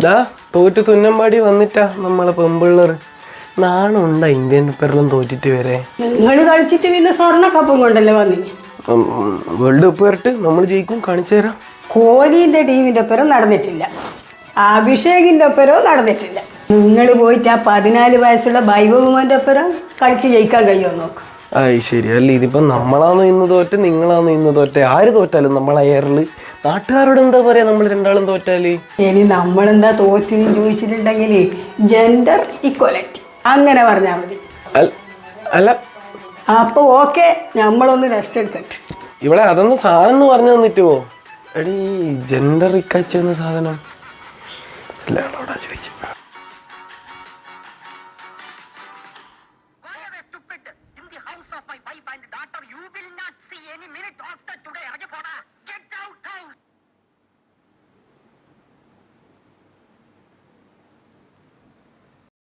ദാ തോറ്റ് തുന്നമ്പാടി വന്നിട്ടാ നമ്മളെ പെമ്പിള്ളർ. നാണുണ്ടാ ഇന്ത്യൻ പേരെല്ലാം തോറ്റിട്ട് വരെ. നിങ്ങൾ കളിച്ചിട്ട് പിന്നെ സ്വർണ്ണ കപ്പും കൊണ്ടല്ലേ വന്നി. വേൾഡ് കപ്പ് വരട്ട്, നമ്മൾ ജയിക്കും, കാണിച്ചു തരാം. കോഹ്ലിന്റെ ടീമിന്റെ ഒപ്പരം നടന്നിട്ടില്ല, അഭിഷേകിന്റെ ഒപ്പരവും നടന്നിട്ടില്ല. നിങ്ങൾ പോയിട്ട് ആ 14 വയസ്സുള്ള വൈഭവമാന്റെ ഒപ്പരം കളിച്ച് ജയിക്കാൻ കഴിയുമോ നോക്ക്. ശരി. അല്ല ഇതിപ്പം നമ്മളാണോ ഇന്ന് തോറ്റ്, നിങ്ങളാണോ ഇന്ന് തോറ്റെ? ആര് തോറ്റാലും നമ്മളെ എയറിൽ നാട്ടുകാരോട് എന്താ പറയാ നമ്മൾ രണ്ടാളും തോറ്റാല്? ഇനി നമ്മളെന്താ തോറ്റിന് ചോദിച്ചിട്ടുണ്ടെങ്കിൽ ജെൻഡർ ഇക്വാലിറ്റി അങ്ങനെ പറഞ്ഞാൽ മതി. അല്ല അപ്പൊ ഓക്കെ, നമ്മളൊന്ന് റെസ്റ്റ് എടുക്കട്ടെ. ഇവിടെ അതൊന്ന് സാധനം എന്ന് പറഞ്ഞു തന്നിട്ടുവോ? എടീ ജെൻഡർ ഇക്കാച്ചെന്ന സാധനം അല്ല